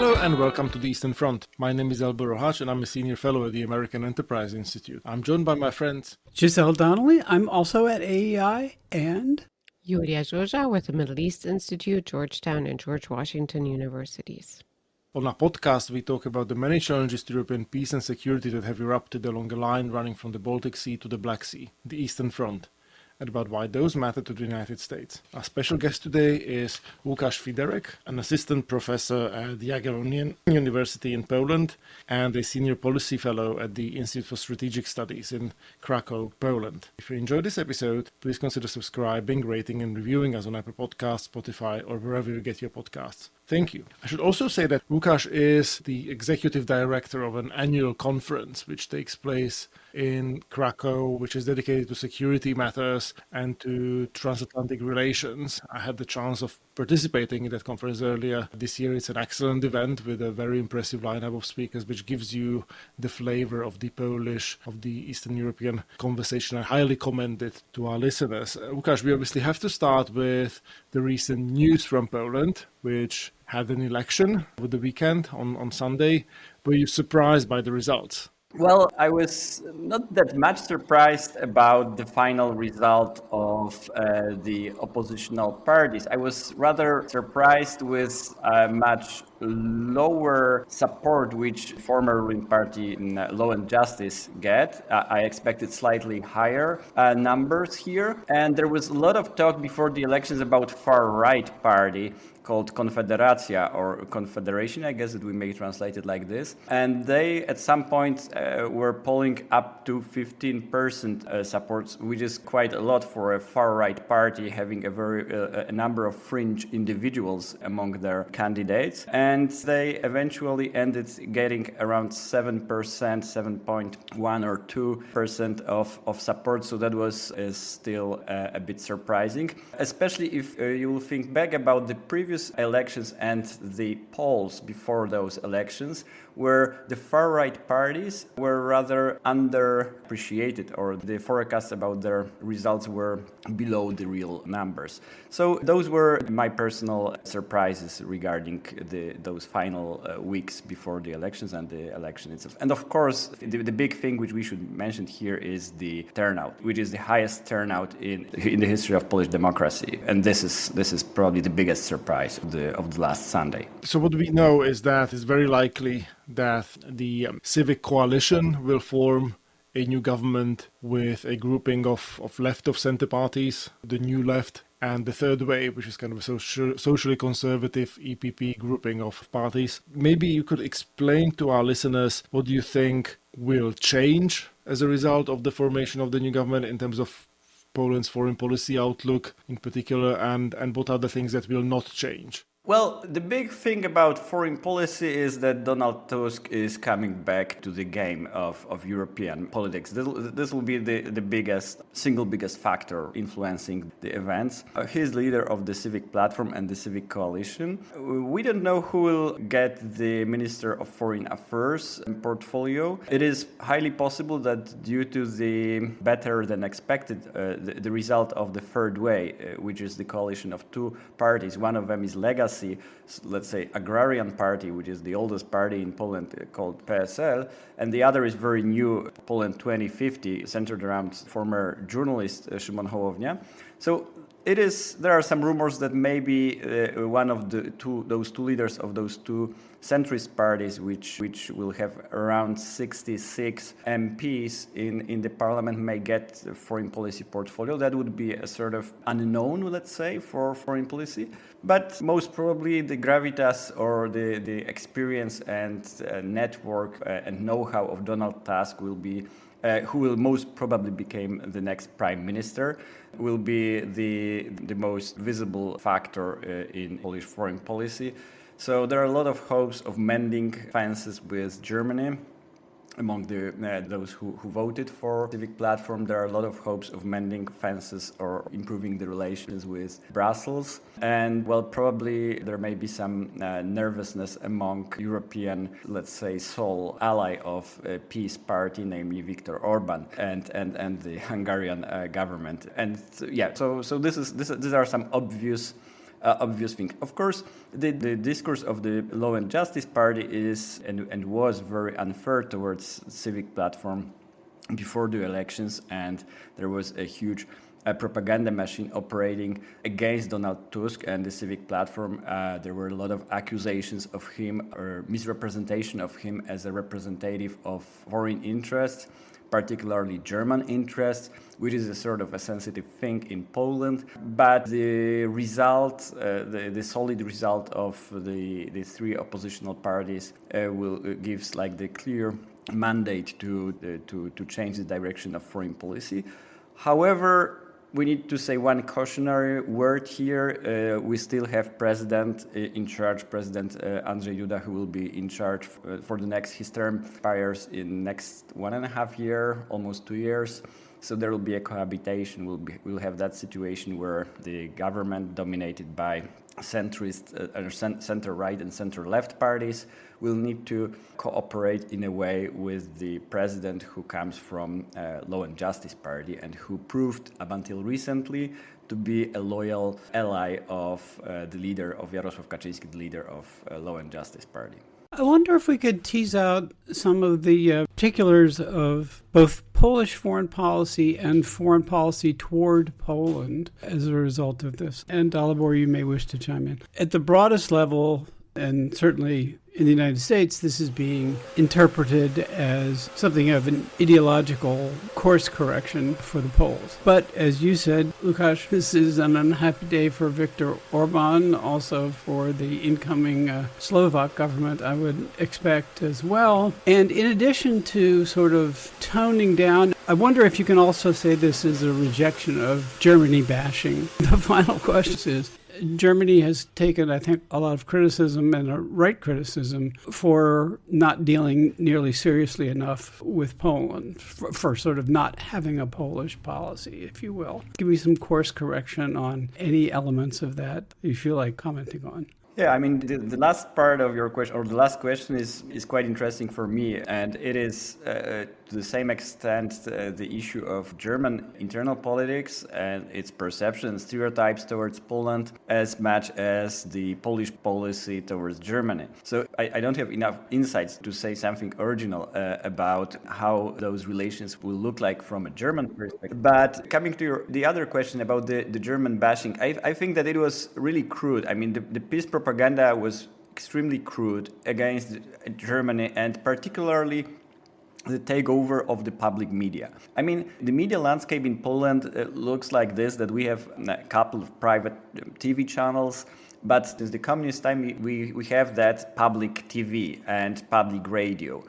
Hello and welcome to the Eastern Front. My name is Elbo Rohach and I'm a senior fellow at the American Enterprise Institute. I'm joined by my friends Giselle Donnelly. I'm also at AEI, and Yulia Zhozha with the Middle East Institute, Georgetown and George Washington Universities. On our podcast, we talk about the many challenges to European peace and security that have erupted along a line running from the Baltic Sea to the Black Sea, the Eastern Front, and about why those matter to the United States. Our special guest today is Łukasz Fyderek, an assistant professor at the Jagiellonian University in Poland and a senior policy fellow at the Institute for Strategic Studies in Krakow, Poland. If you enjoyed this episode, please consider subscribing, rating and reviewing us on Apple Podcasts, Spotify or wherever you get your podcasts. Thank you. I should also say that Łukasz is the executive director of an annual conference which takes place in Krakow, which is dedicated to security matters and to transatlantic relations. I had the chance of participating in that conference earlier this year. It's an excellent event with a very impressive lineup of speakers, which gives you the flavor of the Polish, of the Eastern European conversation. I highly commend it to our listeners. Łukasz, we obviously have to start with the recent news from Poland, which had an election over the weekend on Sunday. Were you surprised by the results? Well, I was not that much surprised about the final result of the oppositional parties. I was rather surprised with much lower support which former ruling party Law and Justice get. I expected slightly higher numbers here. And there was a lot of talk before the elections about far-right party called Konfederacja or Confederation, I guess that we may translate it like this. And they, at some point, were polling up to 15% support, which is quite a lot for a far-right party having a number of fringe individuals among their candidates. And they eventually ended getting around 7%, 7.1 or 2% of support. So that was still a bit surprising, especially if you will think back about the previous elections and the polls before those elections, where the far-right parties were rather underappreciated, or the forecasts about their results were below the real numbers. So those were my personal surprises regarding those final weeks before the elections and the election itself. And of course, the big thing which we should mention here is the turnout, which is the highest turnout in the history of Polish democracy. And this is probably the biggest surprise of the last Sunday. So what we know is that it's very likely that the Civic Coalition will form a new government with a grouping of left of center parties, the New Left, and the Third Way, which is kind of a socially conservative EPP grouping of parties. Maybe you could explain to our listeners what do you think will change as a result of the formation of the new government in terms of Poland's foreign policy outlook in particular, and what are the things that will not change? Well, the big thing about foreign policy is that Donald Tusk is coming back to the game of European politics. This will be the single biggest factor influencing the events. He's leader of the Civic Platform and the Civic Coalition. We don't know who will get the Minister of Foreign Affairs portfolio. It is highly possible that due to the better than expected the result of the Third Way, which is the coalition of two parties, one of them is Legacy, let's say, agrarian party, which is the oldest party in Poland called PSL, and the other is very new, Poland 2050, centered around former journalist Szymon Hołownia. So there are some rumors that maybe one of those two leaders of those two centrist parties, which will have around 66 MPs in the parliament, may get a foreign policy portfolio. That would be a sort of unknown, let's say, for foreign policy. But most probably the gravitas or the experience and network and know-how of Donald Tusk will be who will most probably become the next prime minister, will be the most visible factor in Polish foreign policy. So there are a lot of hopes of mending fences with Germany. Among those who voted for Civic Platform, there are a lot of hopes of mending fences or improving the relations with Brussels. And, well, probably there may be some nervousness among European, let's say, sole ally of Peace Party, namely Viktor Orban and the Hungarian government. And, yeah, so these are some obvious obvious thing. Of course, the discourse of the Law and Justice Party is and was very unfair towards civic platform before the elections, and there was a huge propaganda machine operating against Donald Tusk and the civic platform. There were a lot of accusations of him or misrepresentation of him as a representative of foreign interests, particularly German interests, which is a sort of a sensitive thing in Poland. But the result, the solid result of the three oppositional parties will gives like the clear mandate to change the direction of foreign policy. However, we need to say one cautionary word here. We still have President in charge, President Andrzej Duda, who will be in charge for the next, his term expires in next 1.5 years, almost 2 years. So there will be a cohabitation. We'll have that situation where the government dominated by centrist, center-right and center-left parties will need to cooperate in a way with the president who comes from Law and Justice Party and who proved up until recently to be a loyal ally of the leader of Jarosław Kaczyński, the leader of Law and Justice Party. I wonder if we could tease out some of the particulars of both Polish foreign policy and foreign policy toward Poland as a result of this. And Dalibor, you may wish to chime in. At the broadest level, and certainly in the United States, this is being interpreted as something of an ideological course correction for the Poles. But as you said, Łukasz, this is an unhappy day for Viktor Orban, also for the incoming Slovak government, I would expect as well. And in addition to sort of toning down, I wonder if you can also say this is a rejection of Germany bashing. The final question is, Germany has taken, I think, a lot of criticism and a right criticism for not dealing nearly seriously enough with Poland, for sort of not having a Polish policy, if you will. Give me some course correction on any elements of that you feel like commenting on. Yeah, I mean, the last part of your question, or the last question is quite interesting for me, and it is to the same extent the issue of German internal politics and its perception and stereotypes towards Poland as much as the Polish policy towards Germany. So I don't have enough insights to say something original about how those relations will look like from a German perspective. But coming to the other question about the German bashing, I think that it was really crude. I mean, the peace propaganda was extremely crude against Germany, and particularly the takeover of the public media. I mean, the media landscape in Poland looks like this, that we have a couple of private TV channels, but since the communist time we have that public TV and public radio.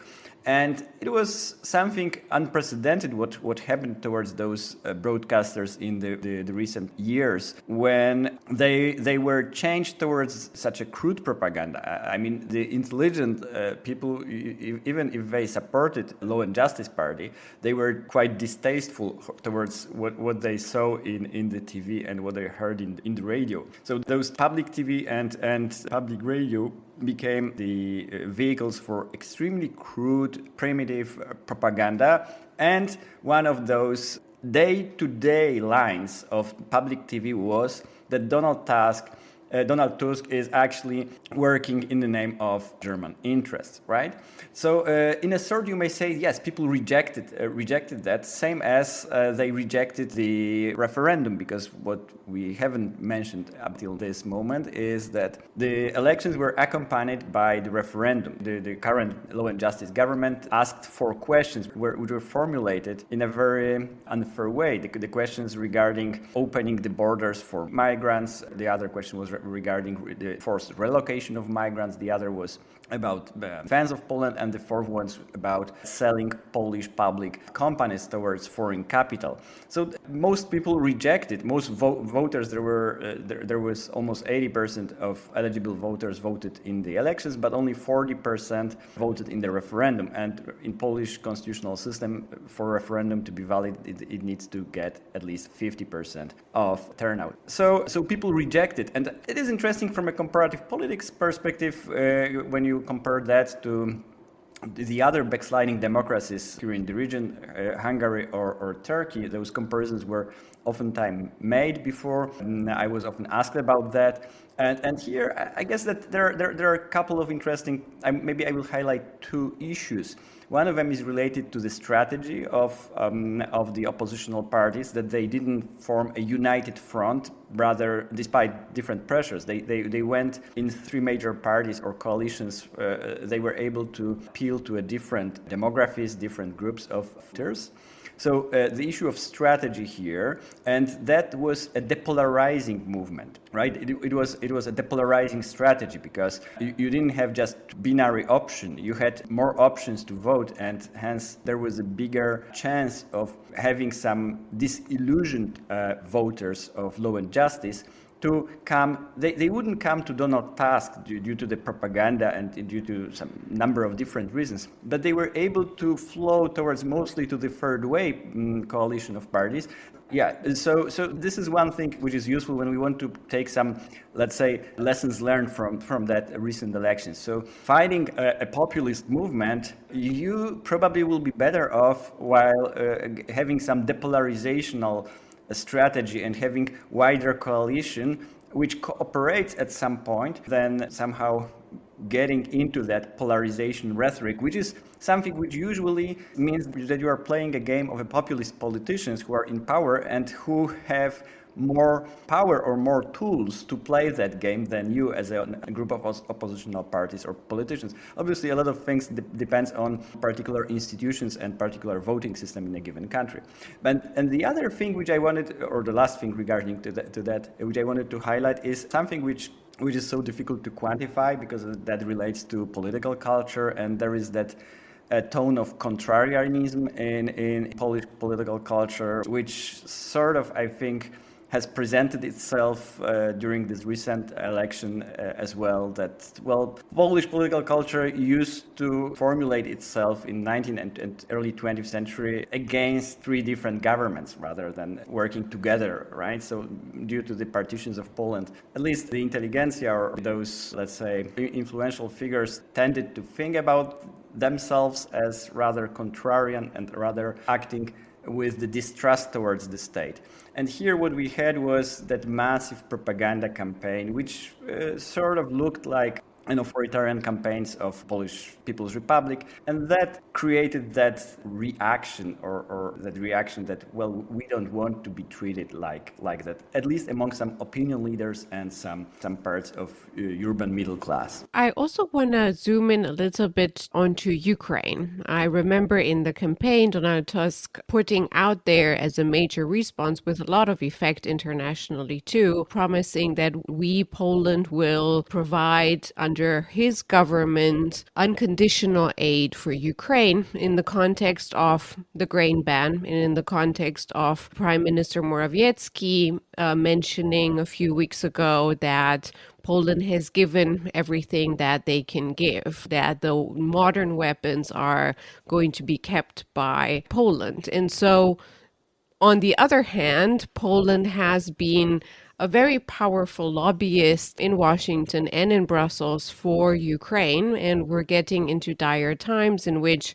And it was something unprecedented what happened towards those broadcasters in the recent years when they were changed towards such a crude propaganda. I mean, the intelligent people, even if they supported Law and Justice Party, they were quite distasteful towards what they saw in the TV and what they heard in the radio. So those public TV and public radio became the vehicles for extremely crude, primitive propaganda. And one of those day-to-day lines of public TV was that Donald Tusk is actually working in the name of German interests, right? So in a sort, you may say, yes, people rejected that, same as they rejected the referendum, because what we haven't mentioned up till this moment is that the elections were accompanied by the referendum. The current Law and Justice government asked for questions which were formulated in a very unfair way. The questions regarding opening the borders for migrants, the other question was regarding the forced relocation of migrants, the other was about fans of Poland, and the fourth one's about selling Polish public companies towards foreign capital. So most people rejected, most voters, there was almost 80% of eligible voters voted in the elections, but only 40% voted in the referendum. And in Polish constitutional system, for a referendum to be valid, it needs to get at least 50% of turnout. So people rejected, and it is interesting from a comparative politics perspective when you compare that to the other backsliding democracies here in the region, Hungary or Turkey. Those comparisons were oftentimes made before. I was often asked about that. And here, I guess that there are a couple of interesting, maybe I will highlight two issues. One of them is related to the strategy of the oppositional parties, that they didn't form a united front, rather, despite different pressures. They went in three major parties or coalitions. They were able to appeal to a different demographies, different groups of voters. So the issue of strategy here, and that was a depolarizing movement, right? It was a depolarizing strategy, because you didn't have just binary option. You had more options to vote, and hence there was a bigger chance of having some disillusioned voters of law and justice to come. They wouldn't come to Donald Tusk due to the propaganda and due to some number of different reasons, but they were able to flow towards mostly to the third way coalition of parties. Yeah, so this is one thing which is useful when we want to take some, let's say, lessons learned from that recent election. So fighting a populist movement, you probably will be better off while having some depolarizational strategy and having wider coalition which cooperates at some point, than somehow getting into that polarization rhetoric, which is something which usually means that you are playing a game of a populist politicians who are in power and who have more power or more tools to play that game than you as a group of oppositional parties or politicians. Obviously, a lot of things depends on particular institutions and particular voting system in a given country. And the other thing which I wanted, or the last thing regarding to that, which I wanted to highlight, is something which is so difficult to quantify, because that relates to political culture, and there is that a tone of contrarianism in Polish political culture, which sort of, I think, has presented itself during this recent election as well, that, well, Polish political culture used to formulate itself in 19th and early 20th century against three different governments rather than working together, right? So due to the partitions of Poland, at least the intelligentsia or those, let's say, influential figures tended to think about themselves as rather contrarian and rather acting with the distrust towards the state. And here what we had was that massive propaganda campaign, which sort of looked like an authoritarian campaigns of Polish People's Republic, and that created that reaction, or that reaction that, well, we don't want to be treated like that, at least among some opinion leaders and some parts of urban middle class. I also want to zoom in a little bit onto Ukraine. I remember in the campaign, Donald Tusk putting out there as a major response with a lot of effect internationally too, promising that we, Poland, will provide under his government unconditional aid for Ukraine in the context of the grain ban and in the context of Prime Minister Morawiecki mentioning a few weeks ago that Poland has given everything that they can give, that the modern weapons are going to be kept by Poland. And so, on the other hand, Poland has been a very powerful lobbyist in Washington and in Brussels for Ukraine, and we're getting into dire times in which,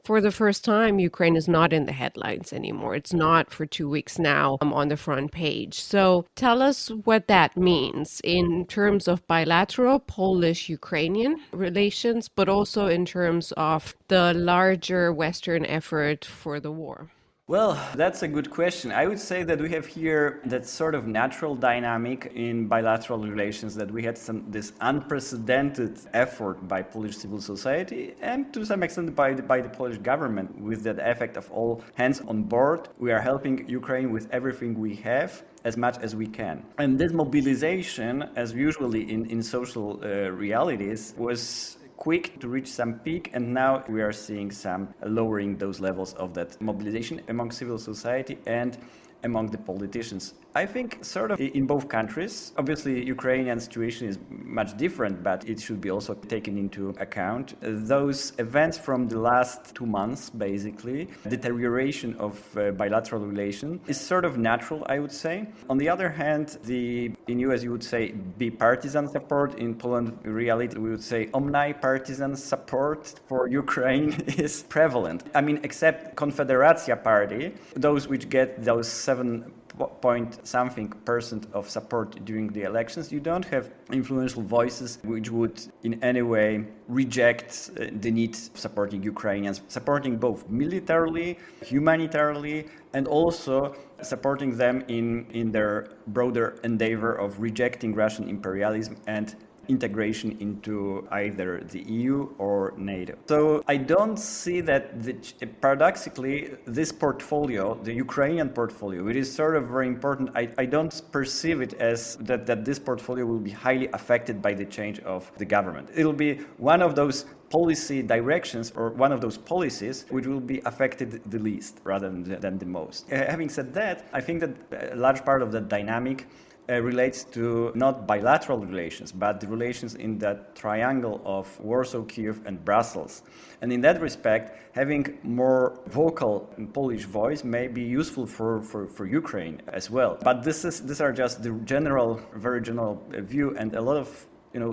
for the first time, Ukraine is not in the headlines anymore. It's not for 2 weeks now on the front page. So tell us what that means in terms of bilateral Polish-Ukrainian relations, but also in terms of the larger Western effort for the war. Well, that's a good question. I would say that we have here that sort of natural dynamic in bilateral relations, that we had this unprecedented effort by Polish civil society and to some extent by the Polish government, with that effect of all hands on board. We are helping Ukraine with everything we have, as much as we can. And this mobilization, as usually in social realities, was quick to reach some peak, and now we are seeing some lowering those levels of that mobilization among civil society and among the politicians. I think sort of in both countries. Obviously, Ukrainian situation is much different, but it should be also taken into account. Those events from the last 2 months, basically, deterioration of bilateral relation is sort of natural, I would say. On the other hand, in US you would say bipartisan support. In Poland, in reality, we would say omnipartisan support for Ukraine is prevalent. I mean, except Konfederacja party, those which get those 7 point something percent of support during the elections, you don't have influential voices which would in any way reject the need of supporting Ukrainians, supporting both militarily, humanitarily, and also supporting them in their broader endeavor of rejecting Russian imperialism and integration into either the EU or NATO. So I don't see that, paradoxically, this portfolio, the Ukrainian portfolio, it is sort of very important. I don't perceive it as that this portfolio will be highly affected by the change of the government. It'll be one of those policy directions or one of those policies which will be affected the least rather than the most. Having said that, I think that a large part of the dynamic relates to not bilateral relations, but the relations in that triangle of Warsaw, Kiev, and Brussels. And in that respect, having more vocal Polish voice may be useful for Ukraine as well. But these are just the very general view, and a lot of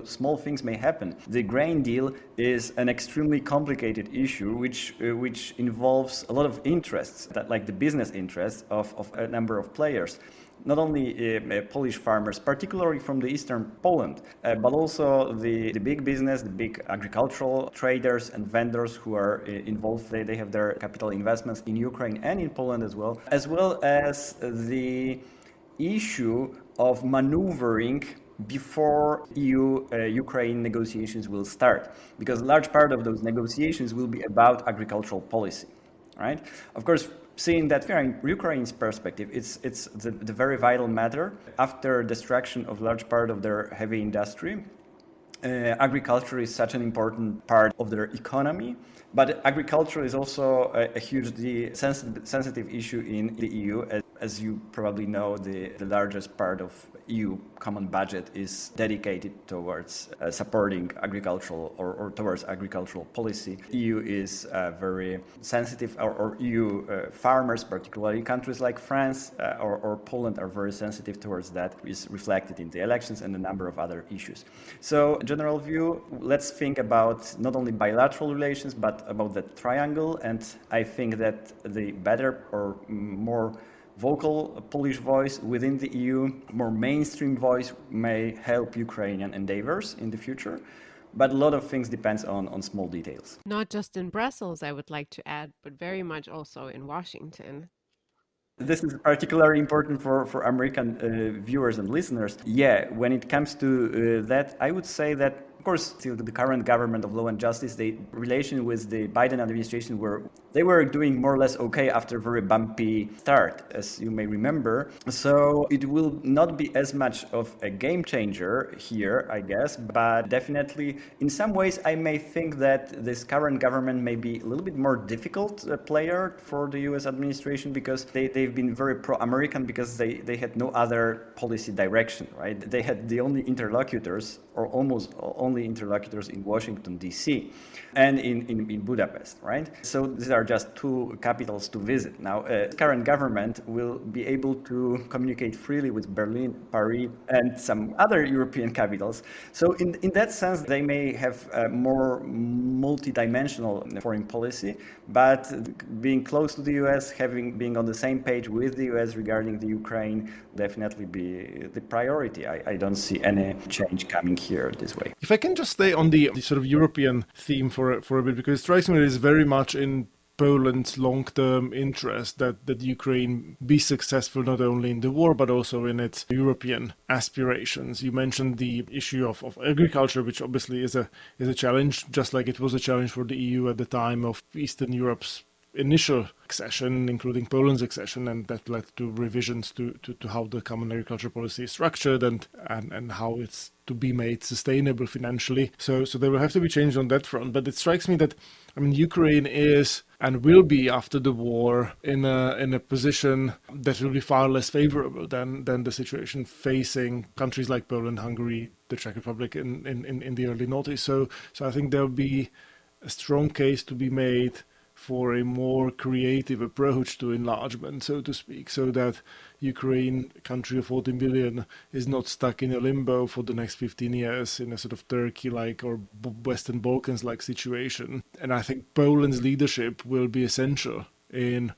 small things may happen. The grain deal is an extremely complicated issue, which involves a lot of interests, like the business interests of a number of players. Not only Polish farmers, particularly from the eastern Poland, but also the big business, the big agricultural traders and vendors who are involved. They have their capital investments in Ukraine and in Poland as well as the issue of maneuvering before EU-Ukraine negotiations will start, because a large part of those negotiations will be about agricultural policy, right? Of course, seeing that from Ukraine's perspective, it's the very vital matter. After destruction of large part of their heavy industry, agriculture is such an important part of their economy, but agriculture is also a hugely sensitive issue in the EU. As you probably know, the largest part of EU common budget is dedicated towards supporting agricultural or towards agricultural policy. EU is very sensitive, or EU farmers, particularly countries like France or Poland, are very sensitive towards that. Is reflected in the elections and a number of other issues. So, general view, let's think about not only bilateral relations, but about the triangle. And I think that the better or more vocal Polish voice within the EU, more mainstream voice, may help Ukrainian endeavors in the future. But a lot of things depends on small details. Not just in Brussels, I would like to add, but very much also in Washington. This is particularly important for American viewers and listeners. Yeah, when it comes to that, I would say that, of course, still the current government of law and justice, the relation with the Biden administration were doing more or less okay after a very bumpy start, as you may remember. So it will not be as much of a game changer here, I guess, but definitely in some ways I may think that this current government may be a little bit more difficult player for the US administration, because they've been very pro-American, because they had no other policy direction, right? They had the only interlocutors, or almost only interlocutors, in Washington, D.C. and in Budapest, right? So these are just two capitals to visit. Now, current government will be able to communicate freely with Berlin, Paris, and some other European capitals. So in that sense, they may have a more multidimensional foreign policy, but being close to the US, being on the same page with the US regarding the Ukraine, definitely be the priority. I don't see any change coming here this way. If I can just stay on the sort of European theme for a bit, because it strikes me that it is very much in Poland's long-term interest that Ukraine be successful not only in the war but also in its European aspirations. You mentioned the issue of agriculture, which obviously is a challenge, just like it was a challenge for the EU at the time of Eastern Europe's initial accession, including Poland's accession, and that led to revisions to how the common agriculture policy is structured and how it's to be made sustainable financially. So there will have to be change on that front. But it strikes me that, I mean, Ukraine is and will be after the war in a position that will be far less favorable than the situation facing countries like Poland, Hungary, the Czech Republic in the early noughties. So I think there'll be a strong case to be made for a more creative approach to enlargement, so to speak, so that Ukraine, a country of 40 million, is not stuck in a limbo for the next 15 years in a sort of Turkey-like or Western Balkans-like situation. And I think Poland's leadership will be essential in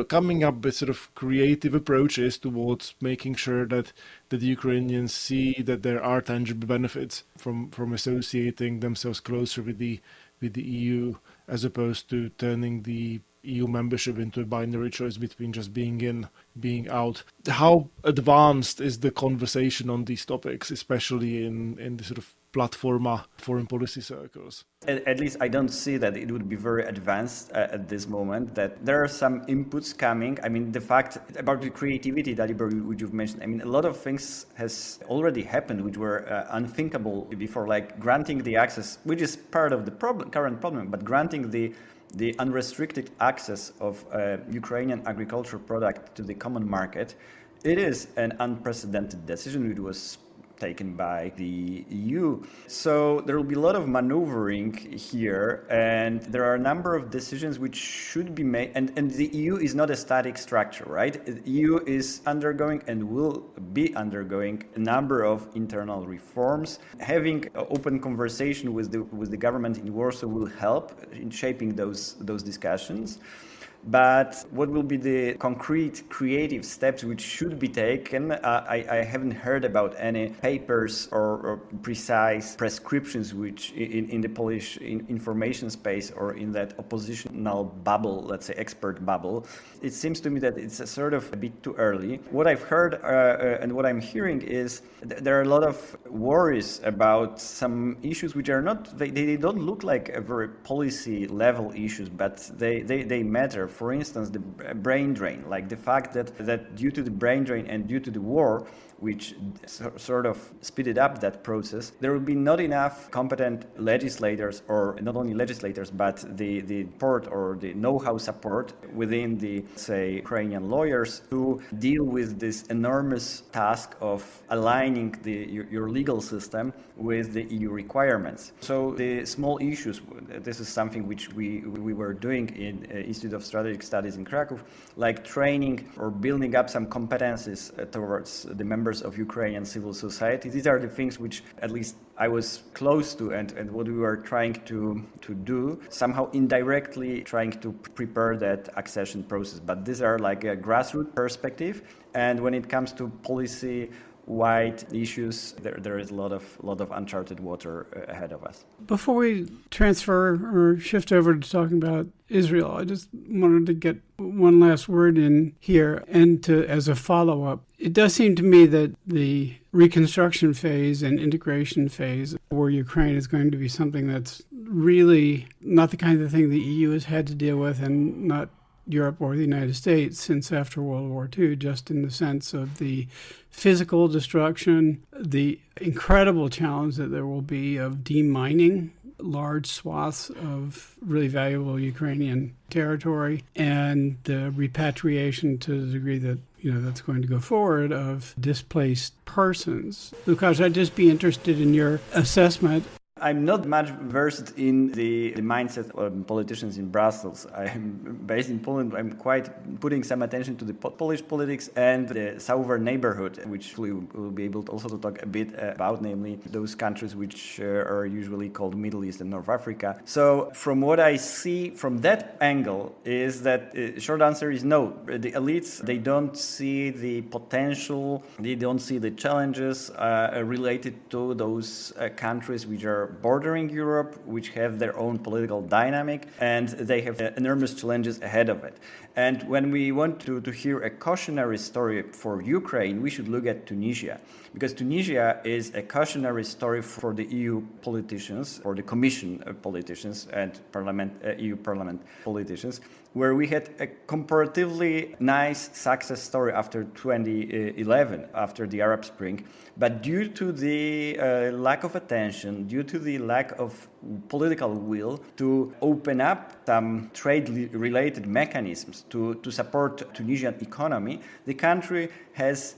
coming up with sort of creative approaches towards making sure that the Ukrainians see that there are tangible benefits from associating themselves closer with the EU, as opposed to turning the EU membership into a binary choice between just being in, being out. How advanced is the conversation on these topics, especially in the sort of platforma foreign policy circles? At least I don't see that it would be very advanced at this moment, that there are some inputs coming. I mean, the fact about the creativity, Dalibor, which you've mentioned, I mean, a lot of things has already happened which were unthinkable before, like granting the access, which is part of the current problem, but granting the unrestricted access of Ukrainian agricultural product to the common market. It is an unprecedented decision which was taken by the EU. So there will be a lot of maneuvering here, and there are a number of decisions which should be made. And the EU is not a static structure, right? The EU is undergoing and will be undergoing a number of internal reforms. Having an open conversation with the government in Warsaw will help in shaping those discussions. But what will be the concrete creative steps which should be taken? I haven't heard about any papers or precise prescriptions which in the Polish information space or in that oppositional bubble, let's say expert bubble. It seems to me that it's a sort of a bit too early. What I've heard and what I'm hearing is there are a lot of worries about some issues which are not, they don't look like a very policy level issues, but they matter. For instance, the brain drain, like the fact that due to the brain drain and due to the war, which sort of speeded up that process, there will be not enough competent legislators, or not only legislators, but the support or the know-how support within the, say, Ukrainian lawyers to deal with this enormous task of aligning your legal system with the EU requirements. So the small issues, this is something which we were doing in Institute of Strategic Studies in Krakow, like training or building up some competencies towards the members of Ukrainian civil society. These are the things which at least I was close to and what we were trying to do, somehow indirectly trying to prepare that accession process. But these are like a grassroots perspective. And when it comes to policy-wide issues, there is a lot of uncharted water ahead of us. Before we transfer or shift over to talking about Israel, I just wanted to get one last word in here, and as a follow-up. It does seem to me that the reconstruction phase and integration phase for Ukraine is going to be something that's really not the kind of thing the EU has had to deal with, and not Europe or the United States since after World War II, just in the sense of the physical destruction, the incredible challenge that there will be of demining large swaths of really valuable Ukrainian territory, and the repatriation to the degree that that's going to go forward of displaced persons. Łukasz, I'd just be interested in your assessment. I'm not much versed in the mindset of politicians in Brussels. I'm based in Poland. I'm quite putting some attention to the Polish politics and the southern neighborhood, which we will be able to also to talk a bit about, namely those countries which are usually called Middle East and North Africa. So from what I see from that angle is that short answer is no. The elites, they don't see the potential, they don't see the challenges related to those countries which are bordering Europe, which have their own political dynamic, and they have enormous challenges ahead of it. And when we want to hear a cautionary story for Ukraine, we should look at Tunisia, because Tunisia is a cautionary story for the EU politicians, or the Commission politicians and EU Parliament politicians, where we had a comparatively nice success story after 2011, after the Arab Spring. But due to the lack of attention, due to the lack of political will to open up some trade-related mechanisms to support Tunisian economy, the country has,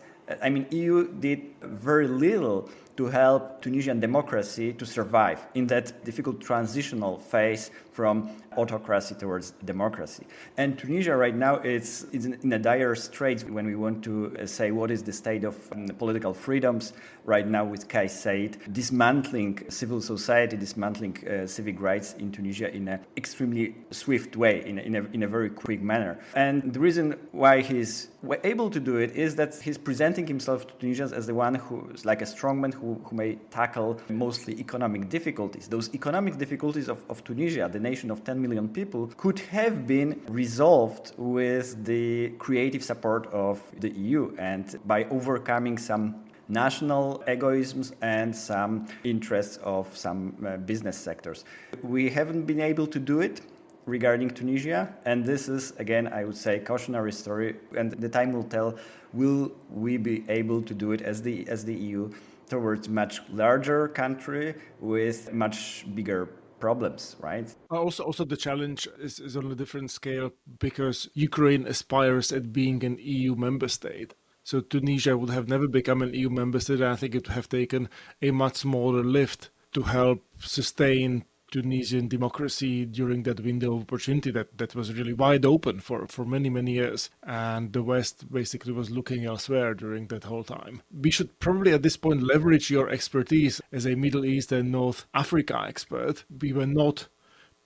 EU did very little to help Tunisian democracy to survive in that difficult transitional phase from autocracy towards democracy. And Tunisia right now is in a dire straits when we want to say what is the state of political freedoms right now, with Kais Saied dismantling civil society, dismantling civic rights in Tunisia in an extremely swift way, in a very quick manner. And the reason why he's able to do it is that he's presenting himself to Tunisians as the one who's like a strongman who may tackle mostly economic difficulties. Those economic difficulties of Tunisia, the nation of 10 million people, could have been resolved with the creative support of the EU and by overcoming some national egoisms and some interests of some business sectors. We haven't been able to do it regarding Tunisia, and this is, again, I would say, cautionary story, and the time will tell, will we be able to do it as the EU towards much larger country with much bigger problems, right? Also the challenge is on a different scale because Ukraine aspires at being an EU member state. So Tunisia would have never become an EU member state, and I think it would have taken a much smaller lift to help sustain Tunisian democracy during that window of opportunity that was really wide open for many, many years. And the West basically was looking elsewhere during that whole time. We should probably at this point leverage your expertise as a Middle East and North Africa expert. We were not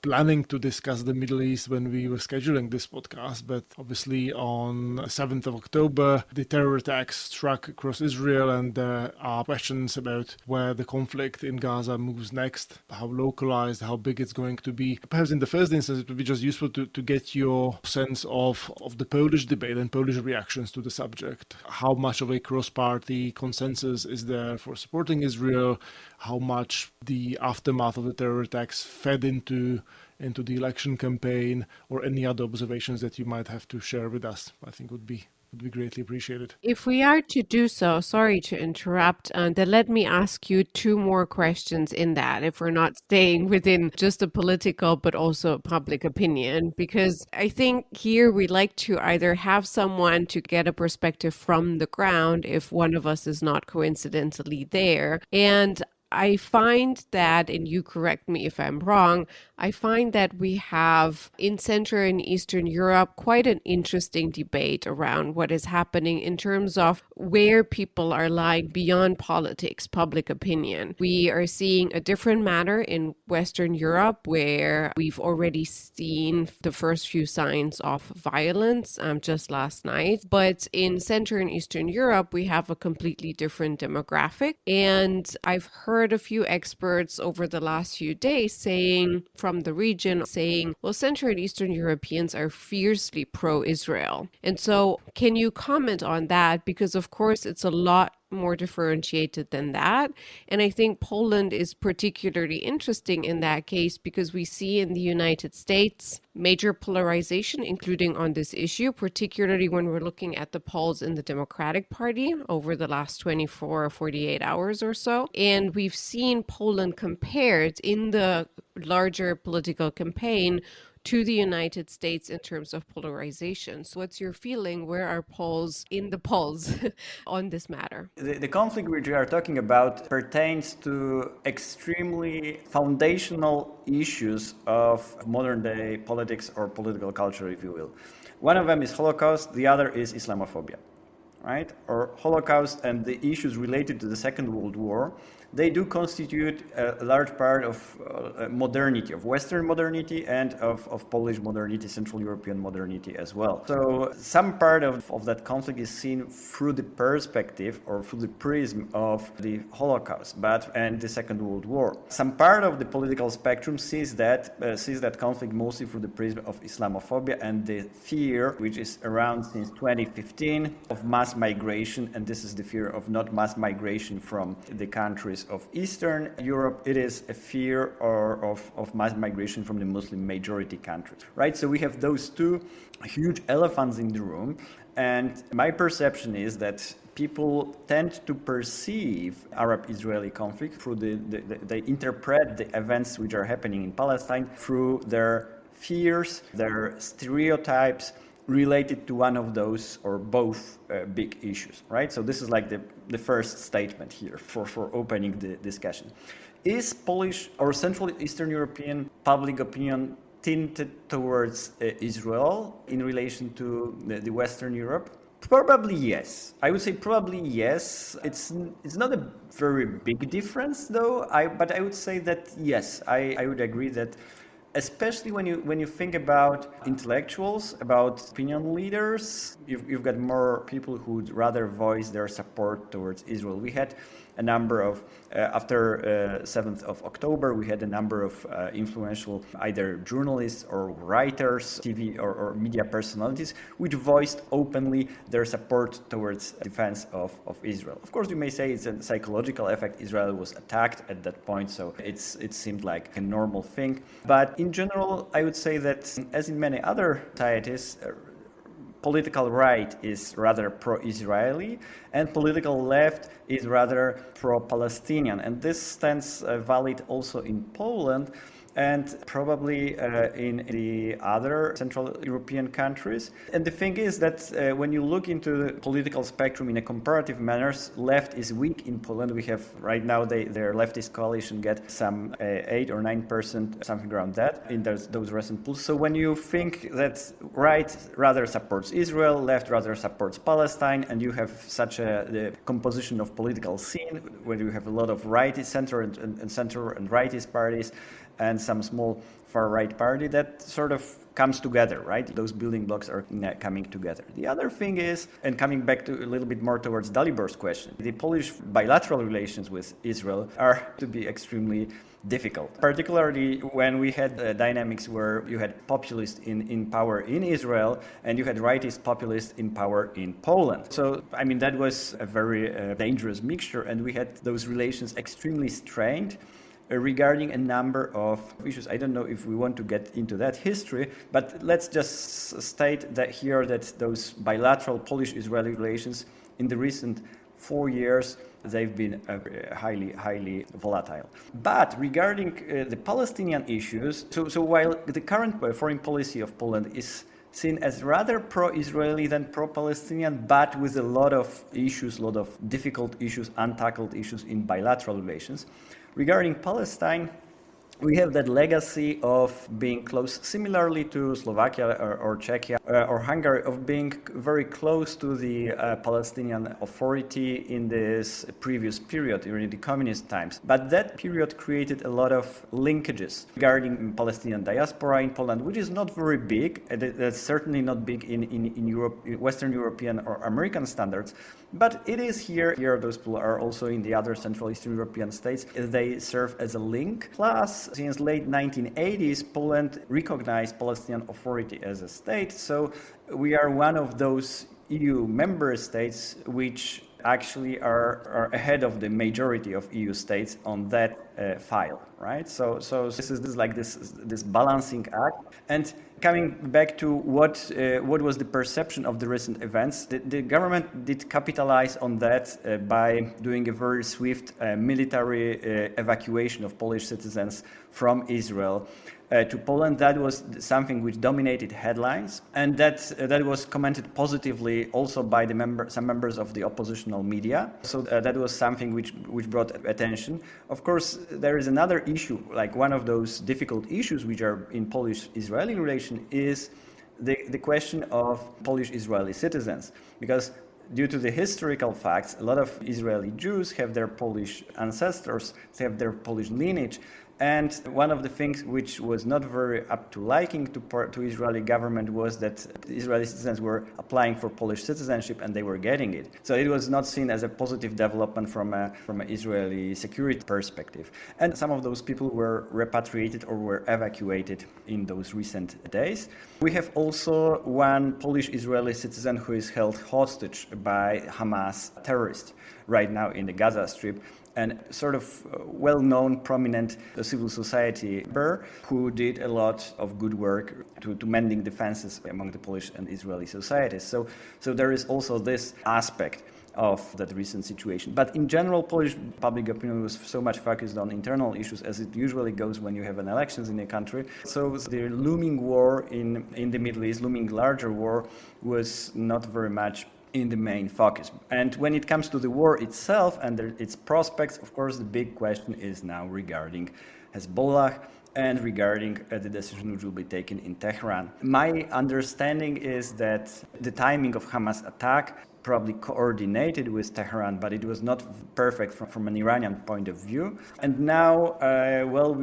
planning to discuss the Middle East when we were scheduling this podcast, but obviously on 7th of October, the terror attacks struck across Israel, and there are questions about where the conflict in Gaza moves next, how localized, how big it's going to be. Perhaps in the first instance, it would be just useful to get your sense of the Polish debate and Polish reactions to the subject. How much of a cross-party consensus is there for supporting Israel? How much the aftermath of the terror attacks fed into the election campaign, or any other observations that you might have to share with us, I think would be greatly appreciated. If we are to do so, sorry to interrupt, then let me ask you two more questions in that, if we're not staying within just the political but also public opinion, because I think here we like to either have someone to get a perspective from the ground if one of us is not coincidentally there. And I find that, and you correct me if I'm wrong, I find that we have in Central and Eastern Europe quite an interesting debate around what is happening in terms of where people are lying beyond politics, public opinion. We are seeing a different matter in Western Europe, where we've already seen the first few signs of violence just last night. But in Central and Eastern Europe, we have a completely different demographic. And I've heard a few experts over the last few days from the region saying, well, Central and Eastern Europeans are fiercely pro-Israel. And so can you comment on that? Because of course it's a lot more differentiated than that. And I think Poland is particularly interesting in that case because we see in the United States major polarization, including on this issue, particularly when we're looking at the polls in the Democratic Party over the last 24 or 48 hours or so. And we've seen Poland compared in the larger political campaign to the United States in terms of polarization. So what's your feeling? Where are polls in the polls on this matter? The conflict which we are talking about pertains to extremely foundational issues of modern day politics or political culture, if you will. One of them is Holocaust, the other is Islamophobia, right? Or Holocaust and the issues related to the Second World War, they do constitute a large part of modernity, of Western modernity and of Polish modernity, Central European modernity as well. So some part of that conflict is seen through the perspective or through the prism of the Holocaust and the Second World War. Some part of the political spectrum sees that conflict mostly through the prism of Islamophobia and the fear, which is around since 2015, of mass migration, and this is the fear of not mass migration from the countries of Eastern Europe. It is a fear of mass migration from the Muslim majority countries, right? So we have those two huge elephants in the room, and my perception is that people tend to perceive Arab-Israeli conflict through they interpret the events which are happening in Palestine through their fears, their stereotypes, related to one of those or both big issues, right? So this is like the first statement here for opening the discussion. Is Polish or Central Eastern European public opinion tinted towards Israel in relation to the Western Europe? Probably yes. I would say probably yes. It's not a very big difference though. But I would say that yes, I would agree that, especially when you think about intellectuals, about opinion leaders, you've got more people who would rather voice their support towards Israel. We had a number of, after 7th of October, we had a number of influential either journalists or writers, TV or media personalities, which voiced openly their support towards defense of Israel. Of course, you may say it's a psychological effect. Israel was attacked at that point, so it seemed like a normal thing. But in general, I would say that, as in many other societies, political right is rather pro-Israeli and political left is rather pro-Palestinian. And this stands valid also in Poland and probably in the other Central European countries. And the thing is that when you look into the political spectrum in a comparative manner, left is weak in Poland. We have right now their leftist coalition get some 8 or 9%, something around that, in those recent polls. So when you think that right rather supports Israel, left rather supports Palestine, and you have such the composition of political scene where you have a lot of righty center and center and rightist parties, and some small far-right party, that sort of comes together, right? Those building blocks are coming together. The other thing is, and coming back to a little bit more towards Dalibor's question, the Polish bilateral relations with Israel are to be extremely difficult, particularly when we had dynamics where you had populists in power in Israel and you had rightist populists in power in Poland. So, I mean, that was a very dangerous mixture, and we had those relations extremely strained regarding a number of issues. I don't know if we want to get into that history, but let's just state that here that those bilateral Polish-Israeli relations in the recent 4 years, they've been highly volatile. But regarding the Palestinian issues, so while the current foreign policy of Poland is seen as rather pro-Israeli than pro-Palestinian, but with a lot of issues, a lot of difficult issues, untackled issues in bilateral relations. Regarding Palestine, we have that legacy of being close, similarly to Slovakia or Czechia or Hungary, of being very close to the Palestinian Authority in this previous period, during the communist times. But that period created a lot of linkages regarding Palestinian diaspora in Poland, which is not very big. That's certainly not big in Europe, Western European or American standards. But it is here. Here, those people are also in the other Central Eastern European states. They serve as a link. Plus, since late 1980s, Poland recognized Palestinian Authority as a state. So we are one of those EU member states which actually are ahead of the majority of EU states on that file, right? So this is like this balancing act. And coming back to what was the perception of the recent events, the government did capitalize on that by doing a very swift military evacuation of Polish citizens from Israel to Poland. That was something which dominated headlines, and that was commented positively also by some members of the oppositional media. So that was something which brought attention. Of course, there is another issue, like one of those difficult issues which are in Polish-Israeli relation is the question of Polish-Israeli citizens, because due to the historical facts, a lot of Israeli Jews have their Polish ancestors, they have their Polish lineage. And one of the things which was not very up to liking to Israeli government was that Israeli citizens were applying for Polish citizenship and they were getting it. So it was not seen as a positive development from an Israeli security perspective. And some of those people were repatriated or were evacuated in those recent days. We have also one Polish-Israeli citizen who is held hostage by Hamas terrorists right now in the Gaza Strip, and sort of well-known, prominent civil society member who did a lot of good work to mending the fences among the Polish and Israeli societies. So there is also this aspect. of that recent situation. But in general, Polish public opinion was so much focused on internal issues, as it usually goes when you have an elections in a country. So the looming war in the Middle East, looming larger war, was not very much in the main focus. And when it comes to the war itself and its prospects, of course, the big question is now regarding Hezbollah and regarding the decision which will be taken in Tehran. My understanding is that the timing of Hamas attack probably coordinated with Tehran, but it was not perfect from an Iranian point of view. And now,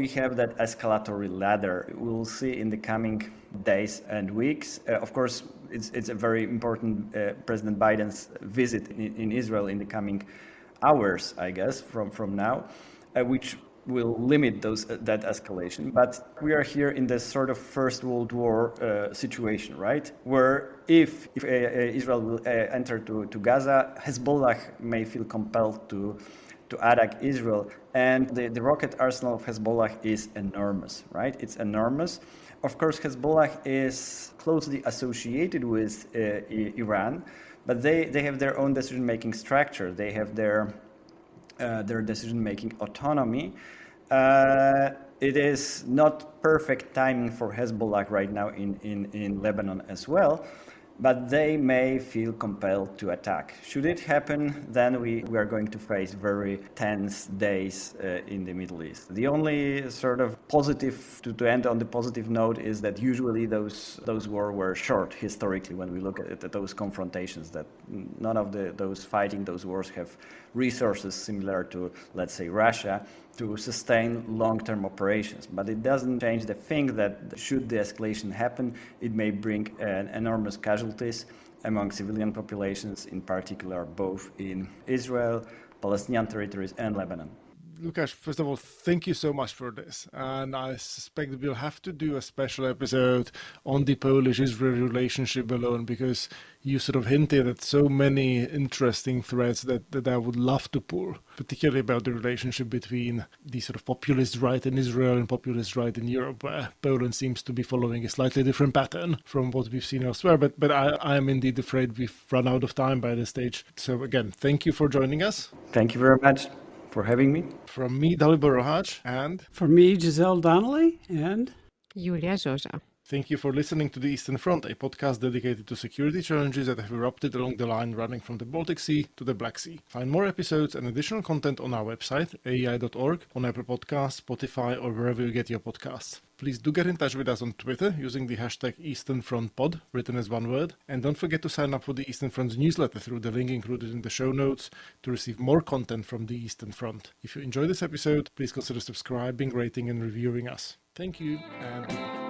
we have that escalatory ladder. We'll see in the coming days and weeks. Of course, it's a very important President Biden's visit in Israel in the coming hours, I guess, from now, which will limit that escalation. But we are here in this sort of First World War situation, right? Where if Israel will enter to Gaza, Hezbollah may feel compelled to attack Israel. And the rocket arsenal of Hezbollah is enormous, right? It's enormous. Of course, Hezbollah is closely associated with Iran, but they have their own decision-making structure. They have their decision-making autonomy. It is not perfect timing for Hezbollah right now in Lebanon as well, but they may feel compelled to attack. Should it happen, then we are going to face very tense days in the Middle East. The only sort of positive, to end on the positive note, is that usually those wars were short historically when we look at those confrontations, that none of those wars have resources similar to, let's say, Russia to sustain long-term operations. But it doesn't change the thing that should the escalation happen, it may bring enormous casualties among civilian populations, in particular both in Israel, Palestinian territories, and Lebanon. Łukasz, first of all, thank you so much for this. And I suspect that we'll have to do a special episode on the Polish-Israeli relationship alone, because you sort of hinted at so many interesting threads that I would love to pull, particularly about the relationship between the sort of populist right in Israel and populist right in Europe, where Poland seems to be following a slightly different pattern from what we've seen elsewhere. But I am indeed afraid we've run out of time by this stage. So again, thank you for joining us. Thank you very much for having me. From me, Dalibor Rohacz, and from me, Giselle Donnelly, and Julia Zosa. thank you for listening to The Eastern Front, a podcast dedicated to security challenges that have erupted along the line running from the Baltic Sea to the Black Sea. Find more episodes and additional content on our website, aei.org, on Apple Podcasts, Spotify, or wherever you get your podcasts. Please do get in touch with us on Twitter using the hashtag EasternFrontPod, written as one word. And don't forget to sign up for the Eastern Front's newsletter through the link included in the show notes to receive more content from the Eastern Front. If you enjoyed this episode, please consider subscribing, rating, and reviewing us. Thank you, and goodbye.